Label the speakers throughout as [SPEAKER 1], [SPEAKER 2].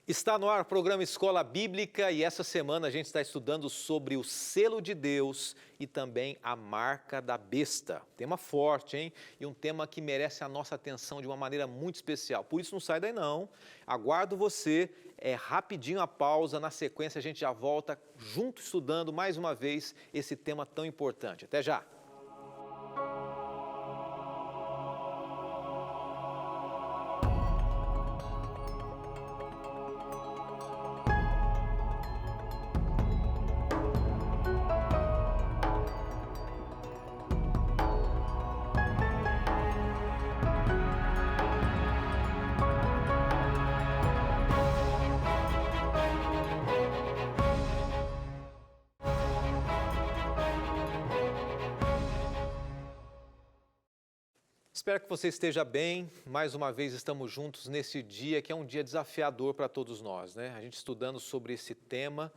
[SPEAKER 1] Está no ar o programa Escola Bíblica e essa semana a gente está estudando sobre o selo de Deus e também a marca da besta. Tema forte, hein? E um tema que merece a nossa atenção de uma maneira muito especial. Por isso não sai daí não. Aguardo você, rapidinho a pausa, na sequência a gente já volta junto estudando mais uma vez esse tema tão importante. Até já! Espero que você esteja bem. Mais uma vez estamos juntos nesse dia que é um dia desafiador para todos nós, né? A gente estudando sobre esse tema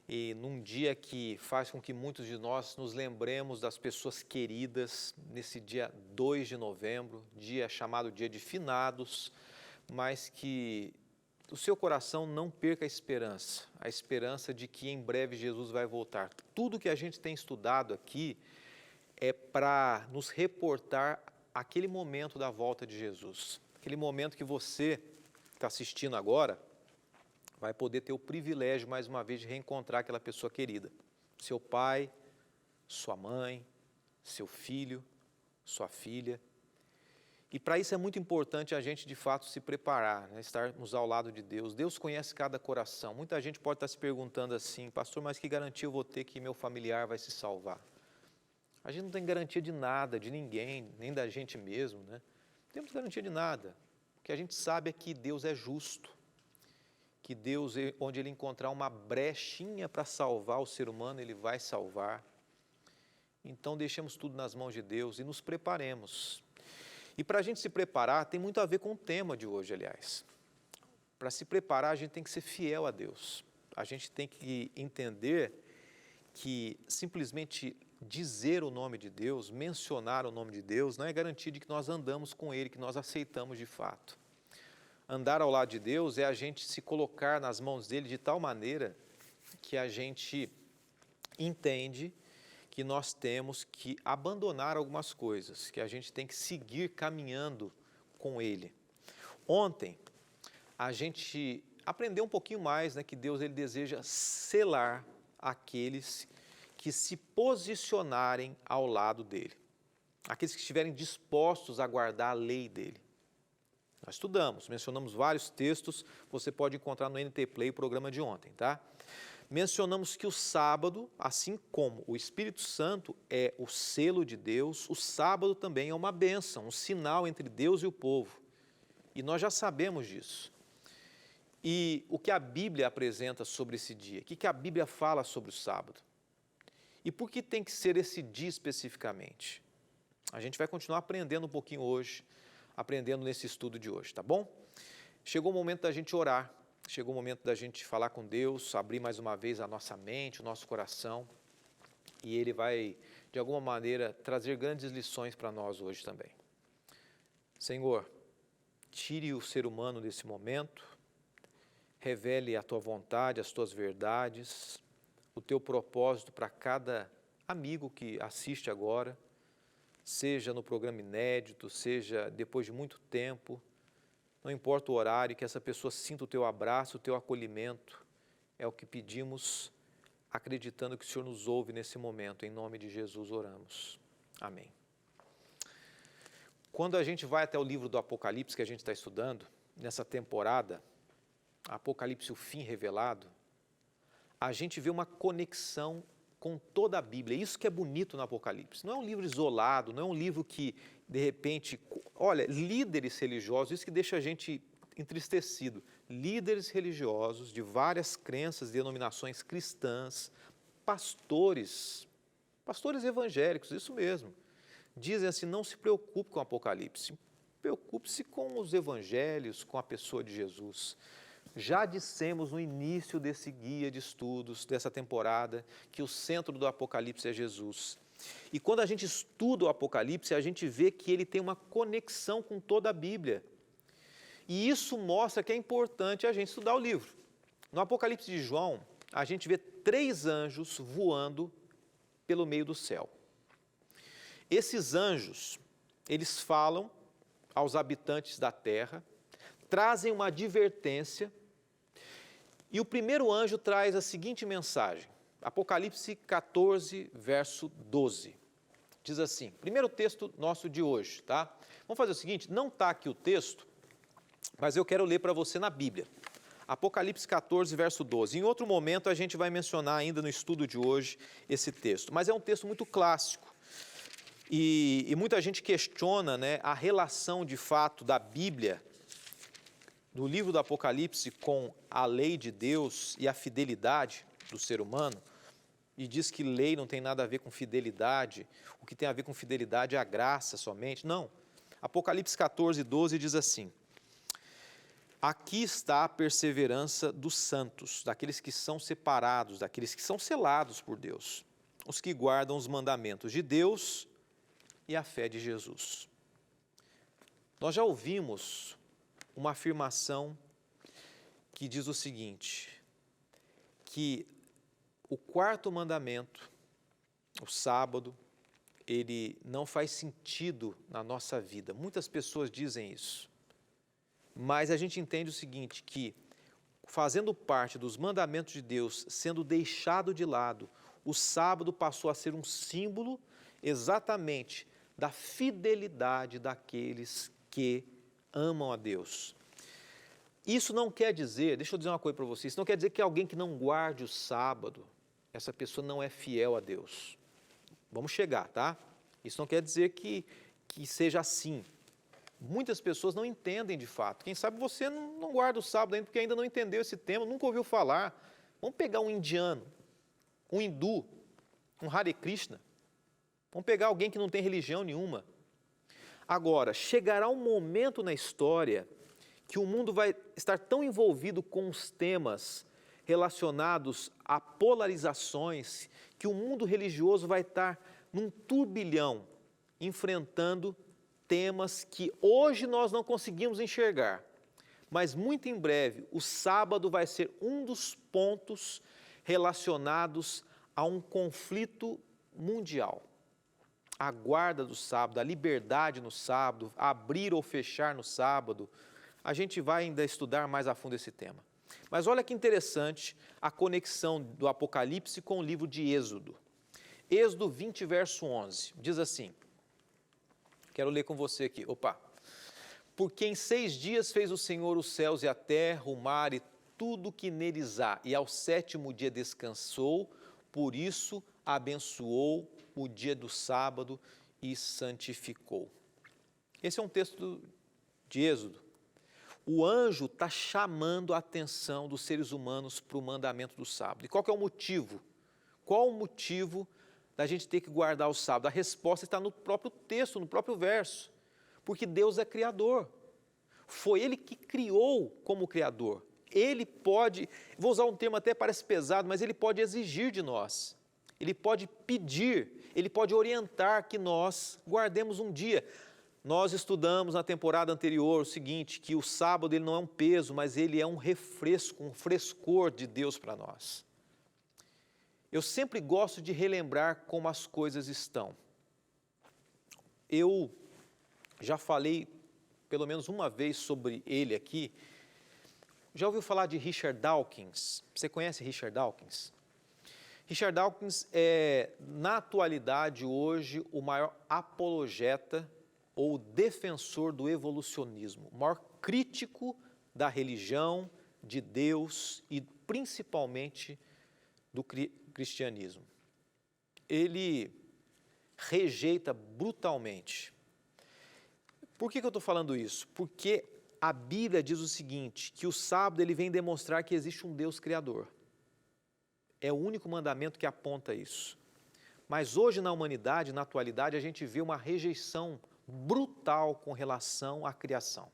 [SPEAKER 1] e num dia que faz com que muitos de nós nos lembremos das pessoas queridas nesse dia 2 de novembro, dia chamado Dia de Finados, mas que o seu coração não perca a esperança de que em breve Jesus vai voltar. Tudo que a gente tem estudado aqui é para nos reportar aquele momento da volta de Jesus, aquele momento que você está assistindo agora, vai poder ter o privilégio, mais uma vez, de reencontrar aquela pessoa querida. Seu pai, sua mãe, seu filho, sua filha. E para isso é muito importante a gente, de fato, se preparar, né? Estarmos ao lado de Deus. Deus conhece cada coração. Muita gente pode estar se perguntando assim, pastor, mas que garantia eu vou ter que meu familiar vai se salvar? A gente não tem garantia de nada, de ninguém, nem da gente mesmo, né? Não temos garantia de nada. O que a gente sabe é que Deus é justo, que Deus, onde Ele encontrar uma brechinha para salvar o ser humano, Ele vai salvar. Então, deixemos tudo nas mãos de Deus e nos preparemos. E para a gente se preparar, tem muito a ver com o tema de hoje, aliás. Para se preparar, a gente tem que ser fiel a Deus. A gente tem que entender que simplesmente dizer o nome de Deus, mencionar o nome de Deus, não é garantia de que nós andamos com Ele, que nós aceitamos de fato. Andar ao lado de Deus é a gente se colocar nas mãos dEle de tal maneira que a gente entende que nós temos que abandonar algumas coisas, que a gente tem que seguir caminhando com Ele. Ontem, a gente aprendeu um pouquinho mais, né, que Deus ele deseja selar aqueles que se posicionarem ao lado dele, aqueles que estiverem dispostos a guardar a lei dele. Nós estudamos, mencionamos vários textos, você pode encontrar no NT Play o programa de ontem, tá? Mencionamos que o sábado, assim como o Espírito Santo é o selo de Deus, o sábado também é uma bênção, um sinal entre Deus e o povo. E nós já sabemos disso. E o que a Bíblia apresenta sobre esse dia? O que a Bíblia fala sobre o sábado? E por que tem que ser esse dia especificamente? A gente vai continuar aprendendo um pouquinho hoje, aprendendo nesse estudo de hoje, tá bom? Chegou o momento da gente orar, chegou o momento da gente falar com Deus, abrir mais uma vez a nossa mente, o nosso coração, e Ele vai, de alguma maneira, trazer grandes lições para nós hoje também. Senhor, tire o ser humano desse momento, revele a Tua vontade, as Tuas verdades, o Teu propósito para cada amigo que assiste agora, seja no programa inédito, seja depois de muito tempo, não importa o horário, que essa pessoa sinta o Teu abraço, o Teu acolhimento, é o que pedimos, acreditando que o Senhor nos ouve nesse momento, em nome de Jesus oramos. Amém. Quando a gente vai até o livro do Apocalipse, que a gente está estudando, nessa temporada, Apocalipse, o fim revelado, a gente vê uma conexão com toda a Bíblia. Isso que é bonito no Apocalipse. Não é um livro isolado, não é um livro que, de repente... Olha, líderes religiosos, isso que deixa a gente entristecido. Líderes religiosos de várias crenças, denominações cristãs, pastores evangélicos, isso mesmo. Dizem assim, não se preocupe com o Apocalipse, preocupe-se com os evangelhos, com a pessoa de Jesus. Já dissemos no início desse guia de estudos, dessa temporada, que o centro do Apocalipse é Jesus. E quando a gente estuda o Apocalipse, a gente vê que ele tem uma conexão com toda a Bíblia. E isso mostra que é importante a gente estudar o livro. No Apocalipse de João, a gente vê 3 anjos voando pelo meio do céu. Esses anjos, eles falam aos habitantes da terra, trazem uma advertência, e o primeiro anjo traz a seguinte mensagem, Apocalipse 14, verso 12. Diz assim, primeiro texto nosso de hoje, tá? Vamos fazer o seguinte, não está aqui o texto, mas eu quero ler para você na Bíblia. Apocalipse 14, verso 12. Em outro momento a gente vai mencionar ainda no estudo de hoje esse texto, mas é um texto muito clássico. E muita gente questiona, né, a relação de fato da Bíblia, do livro do Apocalipse, com a lei de Deus e a fidelidade do ser humano, e diz que lei não tem nada a ver com fidelidade, o que tem a ver com fidelidade é a graça somente. Não. Apocalipse 14, 12 diz assim, aqui está a perseverança dos santos, daqueles que são separados, daqueles que são selados por Deus, os que guardam os mandamentos de Deus e a fé de Jesus. Nós já ouvimos uma afirmação que diz o seguinte, que o 4º mandamento, o sábado, ele não faz sentido na nossa vida. Muitas pessoas dizem isso. Mas a gente entende o seguinte, que fazendo parte dos mandamentos de Deus, sendo deixado de lado, o sábado passou a ser um símbolo exatamente da fidelidade daqueles que amam a Deus. Isso não quer dizer, deixa eu dizer uma coisa para vocês, isso não quer dizer que alguém que não guarde o sábado, essa pessoa não é fiel a Deus. Vamos chegar, tá? Isso não quer dizer que seja assim. Muitas pessoas não entendem de fato. Quem sabe você não guarda o sábado ainda porque ainda não entendeu esse tema, nunca ouviu falar. Vamos pegar um indiano, um hindu, um Hare Krishna. Vamos pegar alguém que não tem religião nenhuma. Agora, chegará um momento na história que o mundo vai estar tão envolvido com os temas relacionados a polarizações, que o mundo religioso vai estar num turbilhão, enfrentando temas que hoje nós não conseguimos enxergar. Mas muito em breve, o sábado vai ser um dos pontos relacionados a um conflito mundial. A guarda do sábado, a liberdade no sábado, abrir ou fechar no sábado. A gente vai ainda estudar mais a fundo esse tema. Mas olha que interessante a conexão do Apocalipse com o livro de Êxodo. Êxodo 20, verso 11, diz assim, quero ler com você aqui, porque em 6 dias fez o Senhor os céus e a terra, o mar e tudo que neles há, e ao 7º dia descansou, por isso abençoou o dia do sábado e santificou. Esse é um texto de Êxodo. O anjo está chamando a atenção dos seres humanos para o mandamento do sábado. E qual que é o motivo? Qual o motivo da gente ter que guardar o sábado? A resposta está no próprio texto, no próprio verso. Porque Deus é criador. Foi Ele que criou como criador. Ele pode, vou usar um termo até parece pesado, mas Ele pode exigir de nós. Ele pode pedir, Ele pode orientar que nós guardemos um dia. Nós estudamos na temporada anterior o seguinte, que o sábado ele não é um peso, mas ele é um refresco, um frescor de Deus para nós. Eu sempre gosto de relembrar como as coisas estão. Eu já falei pelo menos uma vez sobre ele aqui. Já ouviu falar de Richard Dawkins? Você conhece Richard Dawkins? Richard Dawkins é, na atualidade, hoje, o maior apologeta ou defensor do evolucionismo, o maior crítico da religião, de Deus e principalmente do cristianismo. Ele rejeita brutalmente. Por que eu estou falando isso? Porque a Bíblia diz o seguinte, que o sábado ele vem demonstrar que existe um Deus criador. É o único mandamento que aponta isso. Mas hoje na humanidade, na atualidade, a gente vê uma rejeição brutal com relação à criação.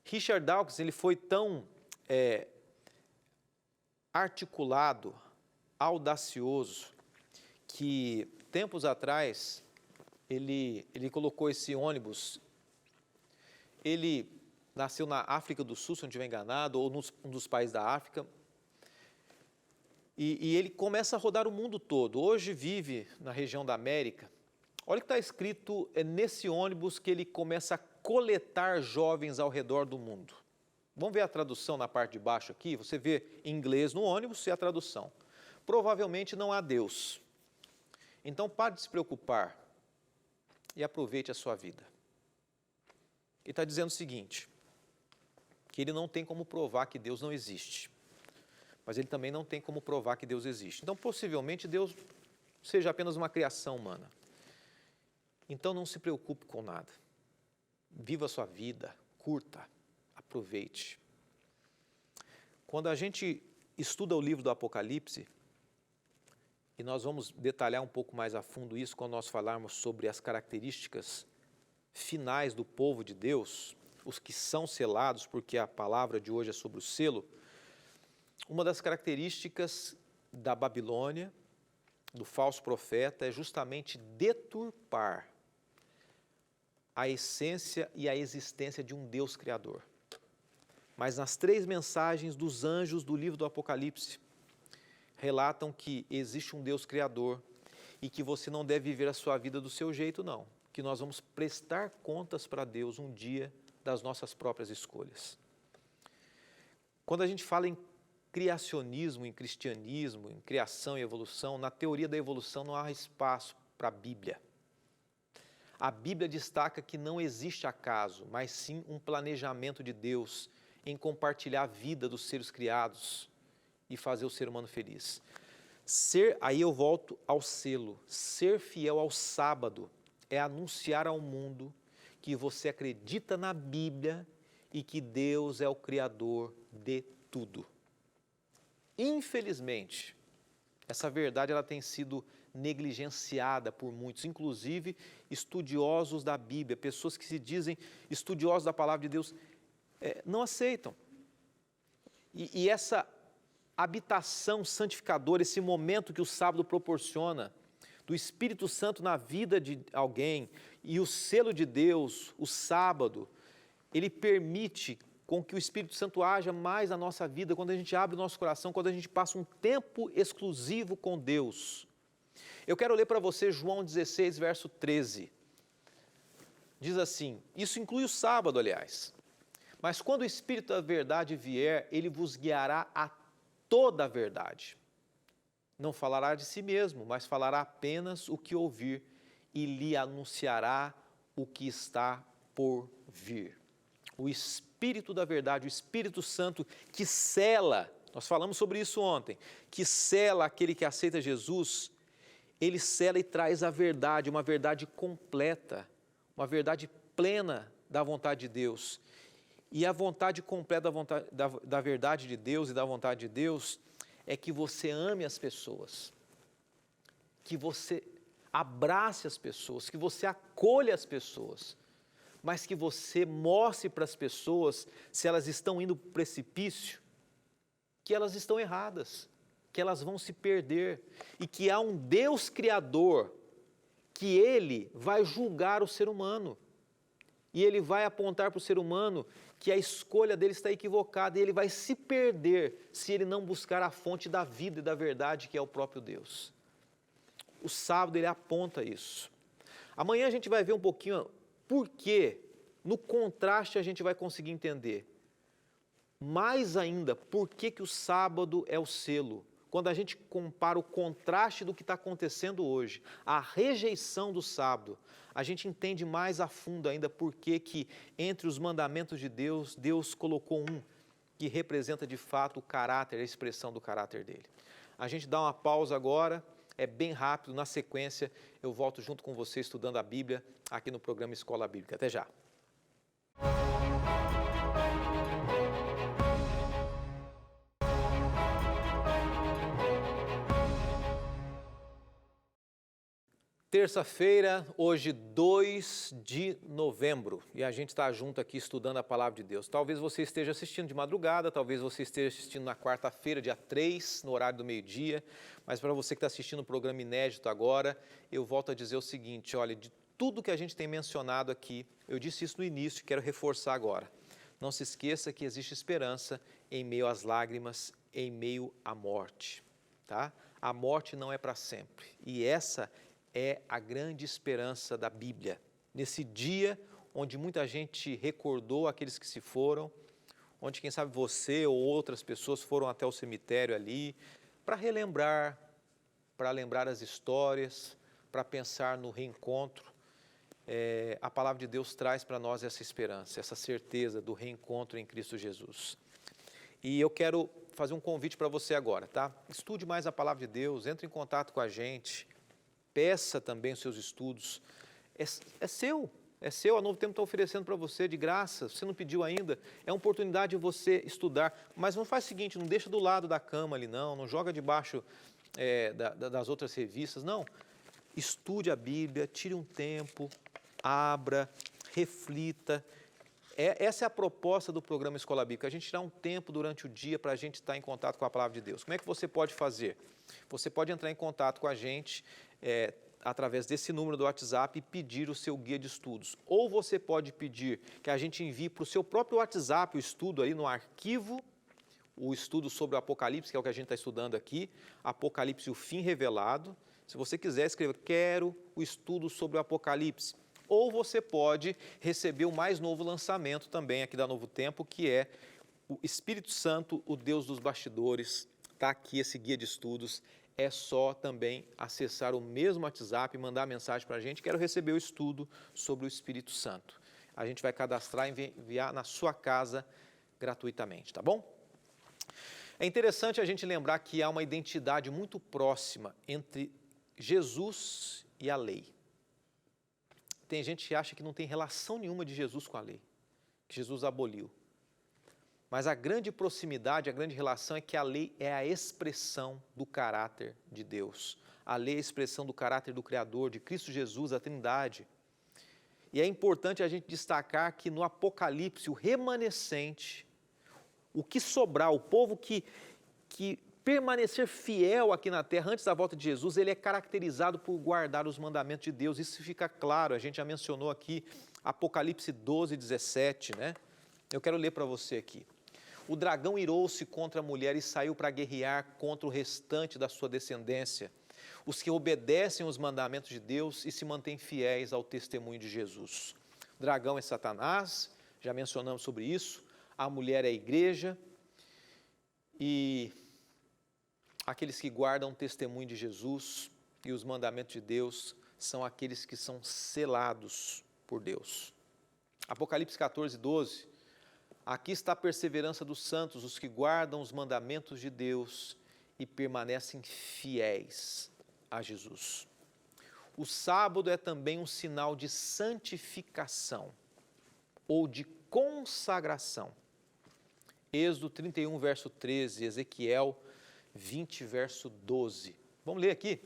[SPEAKER 1] Richard Dawkins ele foi tão articulado, audacioso, que tempos atrás ele colocou esse ônibus, nasceu na África do Sul, se eu não estiver enganado, ou um dos países da África. E ele começa a rodar o mundo todo. Hoje vive na região da América. Olha o que está escrito nesse ônibus que ele começa a coletar jovens ao redor do mundo. Vamos ver a tradução na parte de baixo aqui? Você vê em inglês no ônibus e a tradução. Provavelmente não há Deus. Então pare de se preocupar e aproveite a sua vida. Ele está dizendo o seguinte, que ele não tem como provar que Deus não existe, mas ele também não tem como provar que Deus existe. Então, possivelmente, Deus seja apenas uma criação humana. Então, não se preocupe com nada. Viva a sua vida, curta, aproveite. Quando a gente estuda o livro do Apocalipse, e nós vamos detalhar um pouco mais a fundo isso quando nós falarmos sobre as características finais do povo de Deus, os que são selados, porque a palavra de hoje é sobre o selo. Uma das características da Babilônia, do falso profeta, é justamente deturpar a essência e a existência de um Deus criador. Mas nas 3 mensagens dos anjos do livro do Apocalipse, relatam que existe um Deus criador e que você não deve viver a sua vida do seu jeito, não. Que nós vamos prestar contas para Deus um dia das nossas próprias escolhas. Quando a gente fala em criacionismo, em cristianismo, em criação e evolução, na teoria da evolução não há espaço para a Bíblia. A Bíblia destaca que não existe acaso, mas sim um planejamento de Deus em compartilhar a vida dos seres criados e fazer o ser humano feliz. Aí eu volto ao selo, ser fiel ao sábado é anunciar ao mundo que você acredita na Bíblia e que Deus é o Criador de tudo. Infelizmente, essa verdade ela tem sido negligenciada por muitos, inclusive estudiosos da Bíblia, pessoas que se dizem estudiosos da palavra de Deus, não aceitam. E essa habitação santificadora, esse momento que o sábado proporciona, do Espírito Santo na vida de alguém, e o selo de Deus, o sábado, ele permite com que o Espírito Santo haja mais na nossa vida, quando a gente abre o nosso coração, quando a gente passa um tempo exclusivo com Deus. Eu quero ler para você João 16, verso 13. Diz assim, isso inclui o sábado, aliás. Mas quando o Espírito da verdade vier, ele vos guiará a toda a verdade. Não falará de si mesmo, mas falará apenas o que ouvir e lhe anunciará o que está por vir. O Espírito da verdade, o Espírito Santo que sela, nós falamos sobre isso ontem, que sela aquele que aceita Jesus, ele sela e traz a verdade, uma verdade completa, uma verdade plena da vontade de Deus. E a vontade completa da verdade de Deus e da vontade de Deus é que você ame as pessoas, que você abrace as pessoas, que você acolha as pessoas, mas que você mostre para as pessoas, se elas estão indo para o precipício, que elas estão erradas, que elas vão se perder, e que há um Deus Criador, que Ele vai julgar o ser humano, e Ele vai apontar para o ser humano que a escolha dele está equivocada, e ele vai se perder se ele não buscar a fonte da vida e da verdade, que é o próprio Deus. O sábado, ele aponta isso. Amanhã a gente vai ver um pouquinho por que, no contraste, a gente vai conseguir entender. Mais ainda, por que o sábado é o selo? Quando a gente compara o contraste do que está acontecendo hoje, a rejeição do sábado, a gente entende mais a fundo ainda por que entre os mandamentos de Deus, Deus colocou um que representa de fato o caráter, a expressão do caráter dele. A gente dá uma pausa agora, é bem rápido, na sequência eu volto junto com você estudando a Bíblia aqui no programa Escola Bíblica. Até já! Terça-feira, hoje 2 de novembro, e a gente está junto aqui estudando a Palavra de Deus. Talvez você esteja assistindo de madrugada, talvez você esteja assistindo na quarta-feira, dia 3, no horário do meio-dia, mas para você que está assistindo o programa inédito agora, eu volto a dizer o seguinte, olha, de tudo que a gente tem mencionado aqui, eu disse isso no início e quero reforçar agora. Não se esqueça que existe esperança em meio às lágrimas, em meio à morte, tá? A morte não é para sempre. E essa é a grande esperança da Bíblia. Nesse dia onde muita gente recordou aqueles que se foram, onde quem sabe você ou outras pessoas foram até o cemitério ali, para relembrar, para lembrar as histórias, para pensar no reencontro. A palavra de Deus traz para nós essa esperança, essa certeza do reencontro em Cristo Jesus. E eu quero fazer um convite para você agora, tá? Estude mais a palavra de Deus, entre em contato com a gente, peça também os seus estudos. É seu, a Novo Tempo está oferecendo para você de graça, você não pediu ainda, é uma oportunidade de você estudar, mas não faz o seguinte, não deixa do lado da cama ali não joga debaixo das outras revistas, não. Estude a Bíblia, tire um tempo, abra, reflita. Essa é a proposta do programa Escola Bíblica, a gente tirar um tempo durante o dia para a gente estar em contato com a Palavra de Deus. Como é que você pode fazer? Você pode entrar em contato com a gente através desse número do WhatsApp e pedir o seu guia de estudos. Ou você pode pedir que a gente envie para o seu próprio WhatsApp o estudo aí no arquivo, o estudo sobre o Apocalipse, que é o que a gente está estudando aqui, Apocalipse e o fim revelado. Se você quiser escrever, quero o estudo sobre o Apocalipse. Ou você pode receber o mais novo lançamento também aqui da Novo Tempo, que é o Espírito Santo, o Deus dos bastidores. Está aqui esse guia de estudos. É só também acessar o mesmo WhatsApp e mandar mensagem para a gente. Quero receber o estudo sobre o Espírito Santo. A gente vai cadastrar e enviar na sua casa gratuitamente, tá bom? É interessante a gente lembrar que há uma identidade muito próxima entre Jesus e a lei. Tem gente que acha que não tem relação nenhuma de Jesus com a lei, que Jesus aboliu. Mas a grande proximidade, a grande relação é que a lei é a expressão do caráter de Deus. A lei é a expressão do caráter do Criador, de Cristo Jesus, a Trindade. E é importante a gente destacar que no Apocalipse, o remanescente, o que sobrar, o povo que permanecer fiel aqui na terra antes da volta de Jesus, ele é caracterizado por guardar os mandamentos de Deus. Isso fica claro, a gente já mencionou aqui Apocalipse 12, 17, né? Eu quero ler para você aqui. O dragão irou-se contra a mulher e saiu para guerrear contra o restante da sua descendência, os que obedecem os mandamentos de Deus e se mantêm fiéis ao testemunho de Jesus. O dragão é Satanás, já mencionamos sobre isso, a mulher é a igreja e aqueles que guardam o testemunho de Jesus e os mandamentos de Deus são aqueles que são selados por Deus. Apocalipse 14, 12. Aqui está a perseverança dos santos, os que guardam os mandamentos de Deus e permanecem fiéis a Jesus. O sábado é também um sinal de santificação ou de consagração. Êxodo 31, verso 13, Ezequiel 20, verso 12. Vamos ler aqui.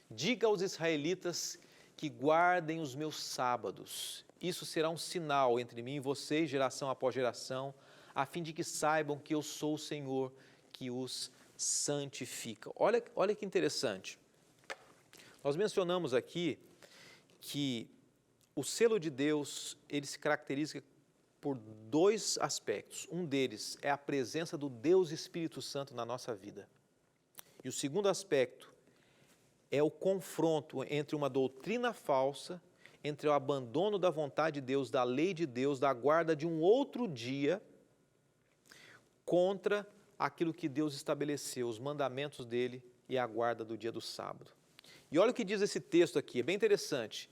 [SPEAKER 1] Diga aos israelitas que guardem os meus sábados. Isso será um sinal entre mim e vocês, geração após geração, a fim de que saibam que eu sou o Senhor que os santifica. Olha que interessante. Nós mencionamos aqui que o selo de Deus, ele se caracteriza por dois aspectos. Um deles é a presença do Deus Espírito Santo na nossa vida. E o segundo aspecto é o confronto entre uma doutrina falsa, entre o abandono da vontade de Deus, da lei de Deus, da guarda de um outro dia, contra aquilo que Deus estabeleceu, os mandamentos dele e a guarda do dia do sábado. E olha o que diz esse texto aqui, é bem interessante,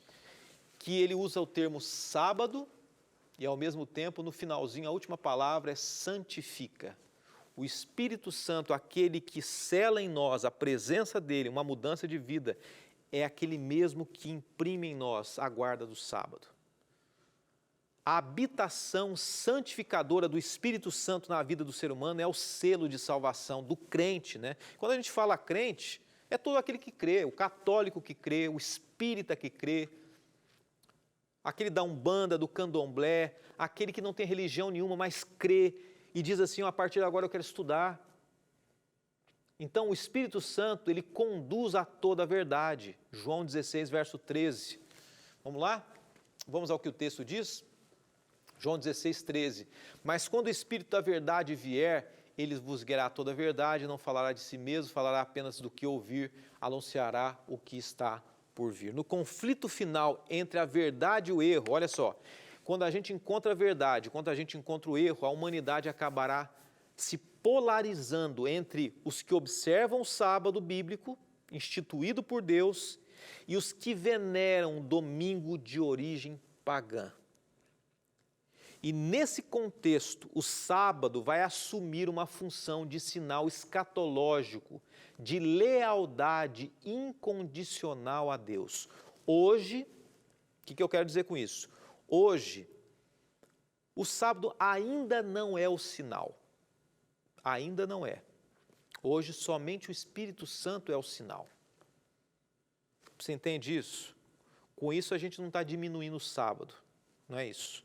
[SPEAKER 1] que ele usa o termo sábado e ao mesmo tempo, no finalzinho, a última palavra é santifica. O Espírito Santo, aquele que sela em nós a presença dele, uma mudança de vida, é aquele mesmo que imprime em nós a guarda do sábado. A habitação santificadora do Espírito Santo na vida do ser humano é o selo de salvação do crente, né? Quando a gente fala crente, é todo aquele que crê, o católico que crê, o espírita que crê, aquele da Umbanda, do Candomblé, aquele que não tem religião nenhuma, mas crê e diz assim, a partir de agora eu quero estudar. Então o Espírito Santo, ele conduz a toda a verdade. João 16, verso 13. Vamos lá? Vamos ao que o texto diz? João 16, 13. Mas quando o Espírito da verdade vier, ele vos guiará toda a verdade, não falará de si mesmo, falará apenas do que ouvir, anunciará o que está por vir. No conflito final entre a verdade e o erro, olha só, quando a gente encontra a verdade, quando a gente encontra o erro, a humanidade acabará se polarizando entre os que observam o sábado bíblico, instituído por Deus, e os que veneram o domingo de origem pagã. E nesse contexto, o sábado vai assumir uma função de sinal escatológico, de lealdade incondicional a Deus. Hoje, o que eu quero dizer com isso? Hoje, o sábado ainda não é o sinal. Ainda não é. Hoje, somente o Espírito Santo é o sinal. Você entende isso? Com isso, a gente não está diminuindo o sábado, não é isso.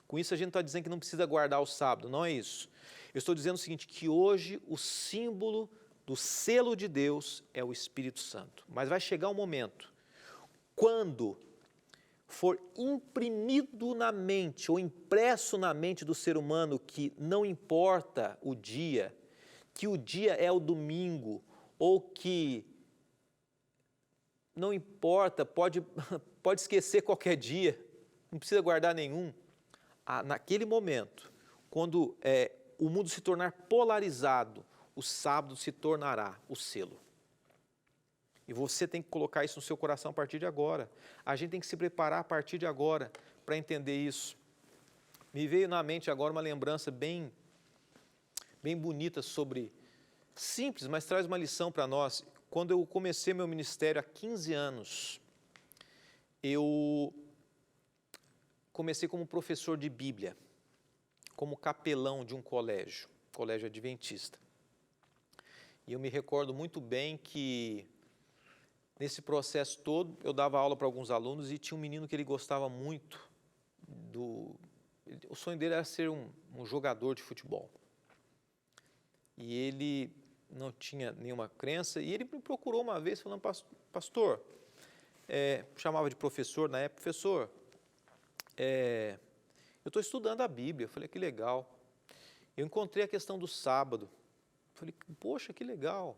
[SPEAKER 1] Com isso, a gente não está dizendo que não precisa guardar o sábado, não é isso. Eu estou dizendo o seguinte, que hoje o símbolo do selo de Deus é o Espírito Santo. Mas vai chegar um momento, quando for imprimido na mente ou impresso na mente do ser humano que não importa o dia, que o dia é o domingo, ou que não importa, pode esquecer qualquer dia, não precisa guardar nenhum. Naquele momento, quando o mundo se tornar polarizado, o sábado se tornará o selo. E você tem que colocar isso no seu coração a partir de agora. A gente tem que se preparar a partir de agora para entender isso. Me veio na mente agora uma lembrança bem bonita sobre, simples, mas traz uma lição para nós. Quando eu comecei meu ministério há 15 anos, eu comecei como professor de Bíblia, como capelão de um colégio adventista. E eu me recordo muito bem que, nesse processo todo, eu dava aula para alguns alunos e tinha um menino que ele gostava muito o sonho dele era ser um jogador de futebol. E ele não tinha nenhuma crença, e ele me procurou uma vez falando, pastor, chamava de professor na época, professor, eu estou estudando a Bíblia. Eu falei, que legal. Eu encontrei a questão do sábado. Eu falei, poxa, que legal.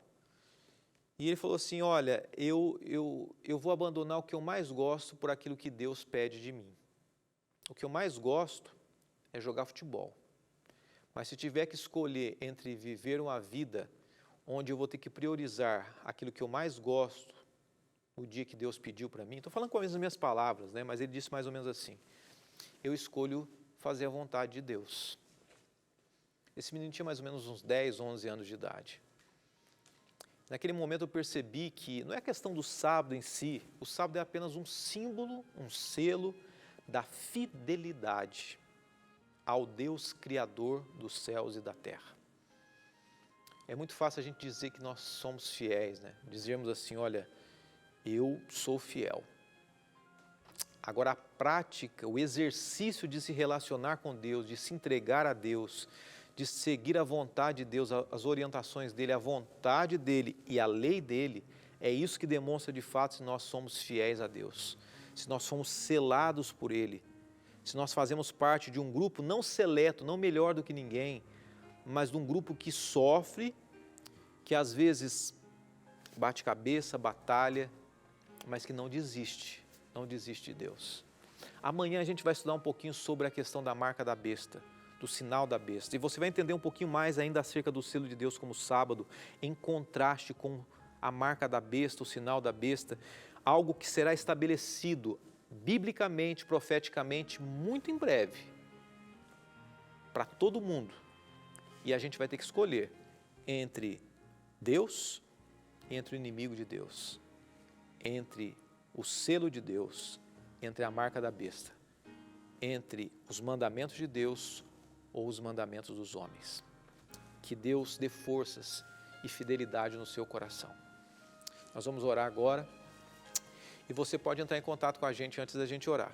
[SPEAKER 1] E ele falou assim, olha, eu vou abandonar o que eu mais gosto por aquilo que Deus pede de mim. O que eu mais gosto é jogar futebol. Mas se tiver que escolher entre viver uma vida onde eu vou ter que priorizar aquilo que eu mais gosto, no dia que Deus pediu para mim, estou falando com as minhas palavras, né? Mas ele disse mais ou menos assim, eu escolho fazer a vontade de Deus. Esse menino tinha mais ou menos uns 10, 11 anos de idade. Naquele momento eu percebi que não é questão do sábado em si, o sábado é apenas um símbolo, um selo da fidelidade ao Deus Criador dos céus e da terra. É muito fácil a gente dizer que nós somos fiéis, né? Dizermos assim, olha, eu sou fiel. Agora a prática, o exercício de se relacionar com Deus, de se entregar a Deus, de seguir a vontade de Deus, as orientações dEle, a vontade dEle e a lei dEle, é isso que demonstra de fato se nós somos fiéis a Deus, se nós somos selados por Ele, se nós fazemos parte de um grupo não seleto, não melhor do que ninguém, mas de um grupo que sofre, que às vezes bate cabeça, batalha, mas que não desiste de Deus. Amanhã a gente vai estudar um pouquinho sobre a questão da marca da besta, do sinal da besta. E você vai entender um pouquinho mais ainda acerca do selo de Deus como sábado, em contraste com a marca da besta, o sinal da besta, algo que será estabelecido biblicamente, profeticamente, muito em breve, para todo mundo. E a gente vai ter que escolher entre Deus e entre o inimigo de Deus, entre o selo de Deus, entre a marca da besta, entre os mandamentos de Deus ou os mandamentos dos homens. Que Deus dê forças e fidelidade no seu coração. Nós vamos orar agora e você pode entrar em contato com a gente antes da gente orar.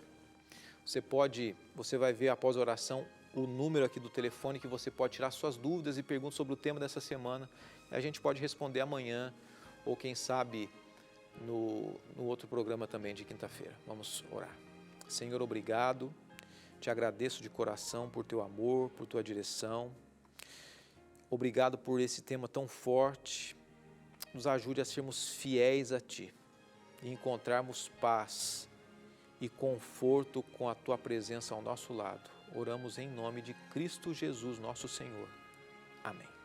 [SPEAKER 1] Você vai ver após a oração o número aqui do telefone que você pode tirar suas dúvidas e perguntas sobre o tema dessa semana. E a gente pode responder amanhã ou quem sabe no outro programa também de quinta-feira. Vamos orar. Senhor, obrigado Te agradeço de coração por teu amor, por tua direção. Obrigado por esse tema tão forte. Nos ajude a sermos fiéis a Ti e encontrarmos paz e conforto com a Tua presença ao nosso lado. Oramos em nome de Cristo Jesus, nosso Senhor. Amém.